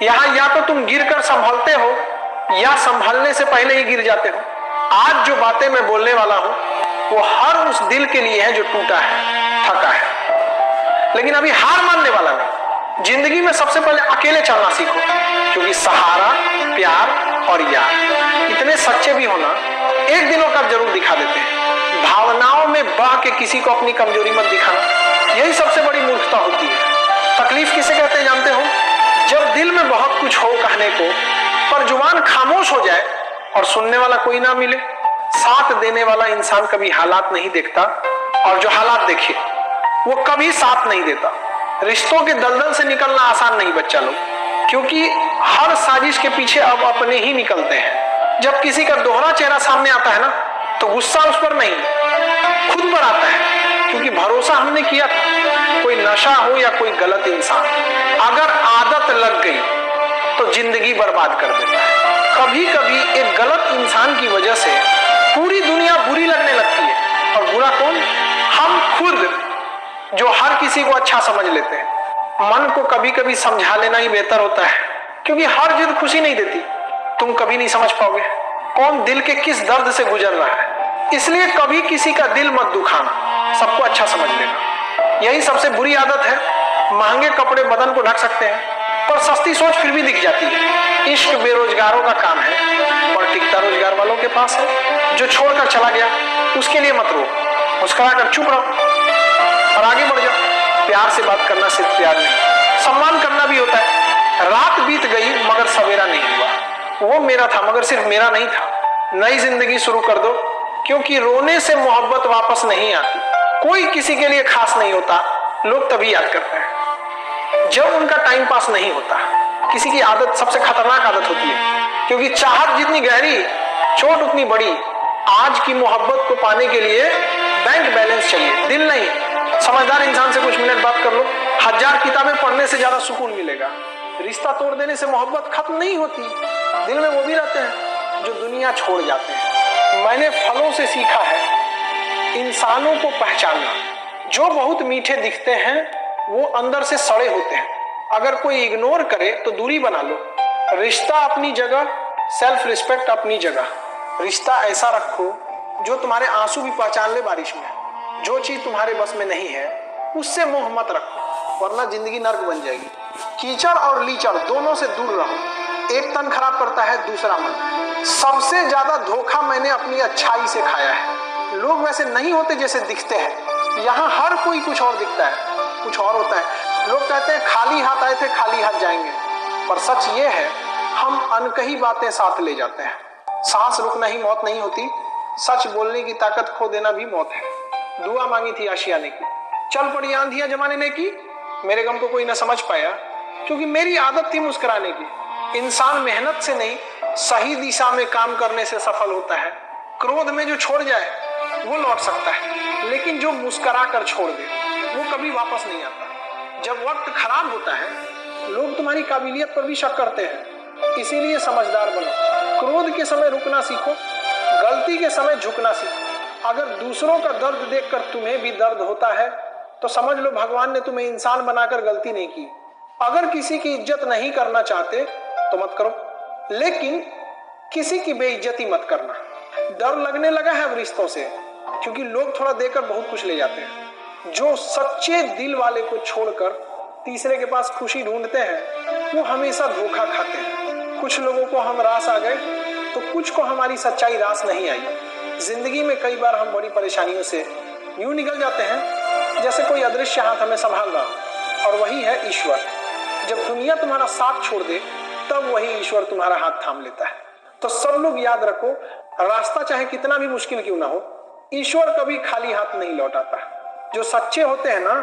यहाँ या तो तुम गिर कर संभलते हो या संभलने से पहले ही गिर जाते हो। आज जो बातें मैं बोलने वाला हूं वो हर उस दिल के लिए है जो टूटा है, थका है, लेकिन अभी हार मानने वाला नहीं। जिंदगी में सबसे पहले अकेले चलना सीखो, क्योंकि सहारा, प्यार और यार इतने सच्चे भी होना एक दिनों का जरूर दिखा देते हैं। भावनाओं में बह के किसी को अपनी कमजोरी मत दिखाना, यही सबसे बड़ी मूर्खता होती है। तकलीफ किसे कहते हैं जानते हो? जब दिल में बहुत कुछ हो कहने को पर जुबान खामोश हो जाए और सुनने वाला कोई ना मिले। साथ देने वाला इंसान कभी हालात नहीं देखता, और जो हालात देखे वो कभी साथ नहीं देता। रिश्तों के दलदल से निकलना आसान नहीं बच्चा लोग, क्योंकि हर साजिश के पीछे अब अपने ही निकलते हैं। जब किसी का दोहरा चेहरा सामने आता है ना, तो गुस्सा उस पर नहीं खुद पर आता है, क्योंकि भरोसा हमने किया था। कोई नशा हो या कोई गलत इंसान, अगर आदत लग गई तो जिंदगी बर्बाद कर देता है। कभी कभी एक गलत इंसान की वजह से पूरी दुनिया बुरी लगने लगती है, और बुरा कौन? हम खुद, जो हर किसी को अच्छा समझ लेते हैं। मन को कभी कभी समझा लेना ही बेहतर होता है, क्योंकि हर जिद खुशी नहीं देती। तुम कभी नहीं समझ पाओगे कौन दिल के किस दर्द से गुजर रहा है। इसलिए कभी किसी का दिल मत दुखाना, सबको अच्छा समझ लेना। यही सबसे बुरी आदत है। महंगे कपड़े बदन को ढक सकते हैं, पर सस्ती सोच फिर भी दिख जाती है। इश्क बेरोजगारों का काम है, और टिकता रोजगार वालों के पास है। जो छोड़कर चला गया उसके लिए मत रो, मुस्कुरा कर चुप रहो और आगे बढ़ जाओ। प्यार से बात करना सिर्फ प्यार नहीं, सम्मान करना भी होता है। रात बीत गई मगर सवेरा नहीं हुआ, वो मेरा था मगर सिर्फ मेरा नहीं था। नई जिंदगी शुरू कर दो, क्योंकि रोने से मोहब्बत वापस नहीं आती। कोई किसी के लिए खास नहीं होता, लोग तभी याद करते हैं जब उनका टाइम पास नहीं होता। किसी की आदत सबसे खतरनाक आदत होती है, क्योंकि चाहत जितनी गहरी, चोट उतनी बड़ी। आज की मोहब्बत को पाने के लिए बैंक बैलेंस चाहिए, दिल नहीं। समझदार इंसान से कुछ मिनट बात कर लो, 1000 किताबें पढ़ने से ज्यादा सुकून मिलेगा। रिश्ता तोड़ देने से मोहब्बत खत्म नहीं होती, दिल में वो भी रहते हैं जो दुनिया छोड़ जाते हैं। मैंने फलों से सीखा है इंसानों को पहचानना। जो बहुत मीठे दिखते हैं वो अंदर से सड़े होते हैं। अगर कोई इग्नोर करे तो दूरी बना लो। रिश्ता अपनी जगह, सेल्फ रिस्पेक्ट अपनी जगह। रिश्ता ऐसा रखो जो तुम्हारे आंसू भी पहचान ले बारिश में। जो चीज तुम्हारे बस में नहीं है उससे मोह मत रखो, वरना जिंदगी नर्क बन जाएगी। कीचड़ और लीचड़ दोनों से दूर रहो। एक तन खराब करता है, दूसरा मन। सबसे ज्यादा धोखा मैंने अपनी अच्छाई से खाया है। लोग वैसे नहीं होते जैसे दिखते हैं। यहाँ हर कोई कुछ और दिखता है, कुछ और होता है। लोग कहते हैं खाली हाथ आए थे खाली हाथ जाएंगे, पर सच ये है हम अनकही बातें साथ ले जाते हैं। सांस रुकना ही मौत नहीं होती, सच बोलने की ताकत खो देना भी मौत है। दुआ मांगी थी आशियाने की, चल पड़ी आंधियां जमाने ने की। मेरे गम को कोई न समझ पाया, क्योंकि मेरी आदत थी मुस्कुराने की। इंसान मेहनत से नहीं, सही दिशा में काम करने से सफल होता है। क्रोध में जो छोड़ जाए वो लौट सकता है, लेकिन जो मुस्कुरा कर छोड़ दे वो कभी वापस नहीं आता। जब वक्त खराब होता है लोग तुम्हारी काबिलियत पर भी शक करते हैं, इसीलिए समझदार बनो। क्रोध के समय रुकना सीखो, गलती के समय झुकना सीखो। अगर दूसरों का दर्द देखकर तुम्हें भी दर्द होता है तो समझ लो भगवान ने तुम्हें इंसान बनाकर गलती नहीं की। अगर किसी की इज्जत नहीं करना चाहते तो मत करो, लेकिन किसी की बेइज्जती मत करना। डर लगने लगा है अब रिश्तों से, क्योंकि लोग थोड़ा देकर बहुत कुछ ले जाते हैं। जो सच्चे दिल वाले को छोड़कर तीसरे के पास खुशी ढूंढते हैं वो हमेशा धोखा खाते हैं। कुछ लोगों को हम रास आ गए तो कुछ को हमारी सच्चाई रास नहीं आई। जिंदगी में कई बार हम बड़ी परेशानियों से यूं निकल जाते हैं जैसे कोई अदृश्य हाथ हमें संभाल रहा हो, और वही है ईश्वर। जब दुनिया तुम्हारा साथ छोड़ दे तब वही ईश्वर तुम्हारा हाथ थाम लेता है। तो सब लोग याद रखो, रास्ता चाहे कितना भी मुश्किल क्यों ना हो, ईश्वर कभी खाली हाथ नहीं लौटाता। जो सच्चे होते हैं ना